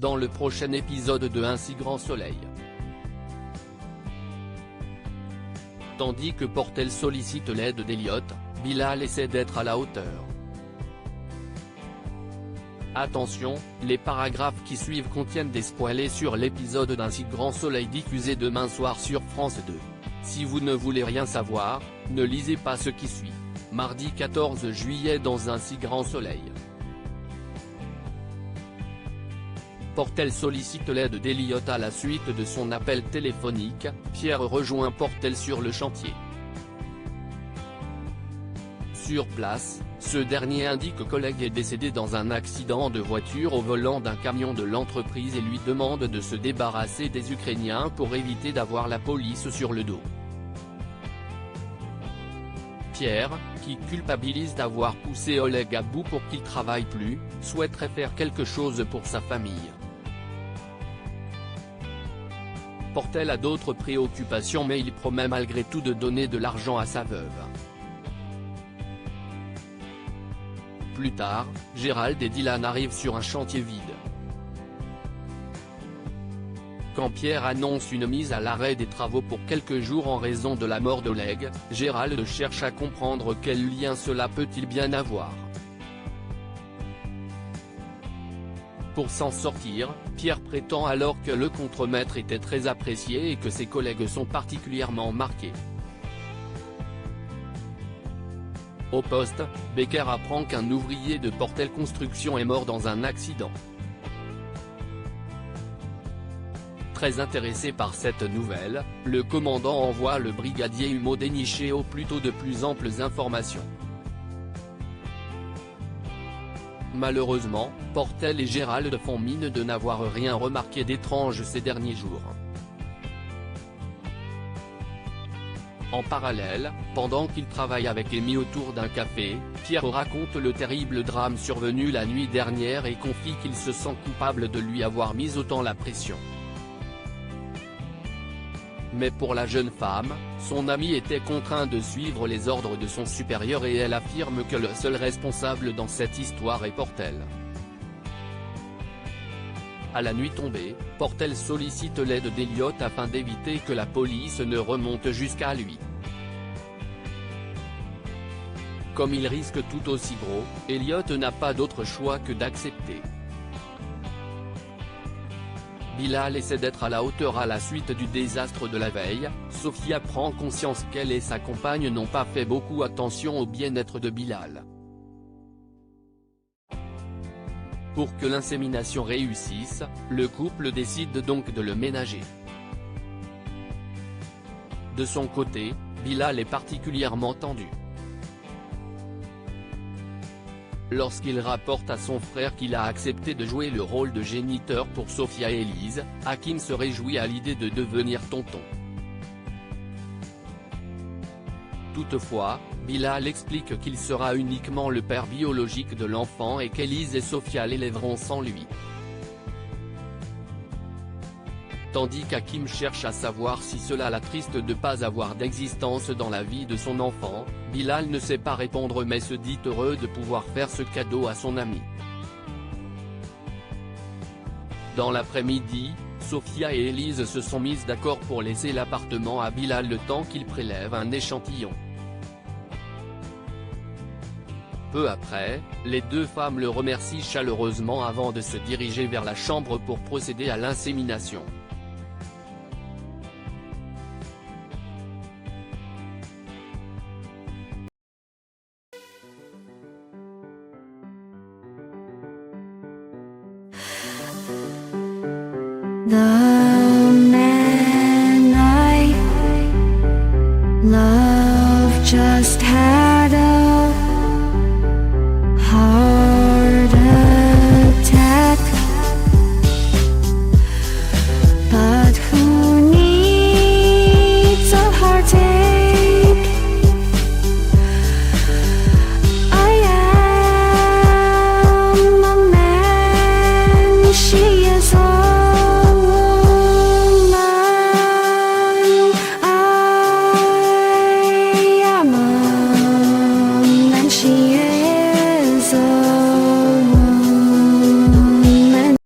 dans le prochain épisode de Un si grand soleil. Tandis que Portel sollicite l'aide d'Elliot, Bilal essaie d'être à la hauteur. Attention, les paragraphes qui suivent contiennent des spoilers sur l'épisode d'Un si grand soleil diffusé demain soir sur France 2. Si vous ne voulez rien savoir, ne lisez pas ce qui suit. Mardi 14 juillet dans Un si grand soleil. Portel sollicite l'aide d'Elliot à la suite de son appel téléphonique, Pierre rejoint Portel sur le chantier. Sur place, ce dernier indique que collègue est décédé dans un accident de voiture au volant d'un camion de l'entreprise et lui demande de se débarrasser des Ukrainiens pour éviter d'avoir la police sur le dos. Pierre, qui culpabilise d'avoir poussé Oleg à bout pour qu'il travaille plus, souhaiterait faire quelque chose pour sa famille. Portel a d'autres préoccupations mais il promet malgré tout de donner de l'argent à sa veuve. Plus tard, Gérald et Dylan arrivent sur un chantier vide. Quand Pierre annonce une mise à l'arrêt des travaux pour quelques jours en raison de la mort d'Oleg, Gérald cherche à comprendre quel lien cela peut-il bien avoir. Pour s'en sortir, Pierre prétend alors que le contremaître était très apprécié et que ses collègues sont particulièrement marqués. Au poste, Becker apprend qu'un ouvrier de Portel Construction est mort dans un accident. Très intéressé par cette nouvelle, le commandant envoie le brigadier Humeau dénicher au plus tôt de plus amples informations. Malheureusement, Portel et Gérald font mine de n'avoir rien remarqué d'étrange ces derniers jours. En parallèle, pendant qu'il travaille avec Amy autour d'un café, Pierre raconte le terrible drame survenu la nuit dernière et confie qu'il se sent coupable de lui avoir mis autant la pression. Mais pour la jeune femme, son ami était contraint de suivre les ordres de son supérieur et elle affirme que le seul responsable dans cette histoire est Portel. À la nuit tombée, Portel sollicite l'aide d'Elliot afin d'éviter que la police ne remonte jusqu'à lui. Comme il risque tout aussi gros, Elliot n'a pas d'autre choix que d'accepter. Bilal essaie d'être à la hauteur à la suite du désastre de la veille. Sophia prend conscience qu'elle et sa compagne n'ont pas fait beaucoup attention au bien-être de Bilal. Pour que l'insémination réussisse, le couple décide donc de le ménager. De son côté, Bilal est particulièrement tendu. Lorsqu'il rapporte à son frère qu'il a accepté de jouer le rôle de géniteur pour Sophia et Elise, Hakim se réjouit à l'idée de devenir tonton. Toutefois, Bilal explique qu'il sera uniquement le père biologique de l'enfant et qu'Elise et Sophia l'élèveront sans lui. Tandis qu'Hakim cherche à savoir si cela l'attriste de ne pas avoir d'existence dans la vie de son enfant, Bilal ne sait pas répondre mais se dit heureux de pouvoir faire ce cadeau à son ami. Dans l'après-midi, Sophia et Elise se sont mises d'accord pour laisser l'appartement à Bilal le temps qu'il prélève un échantillon. Peu après, les deux femmes le remercient chaleureusement avant de se diriger vers la chambre pour procéder à l'insémination. The man I love just had a heart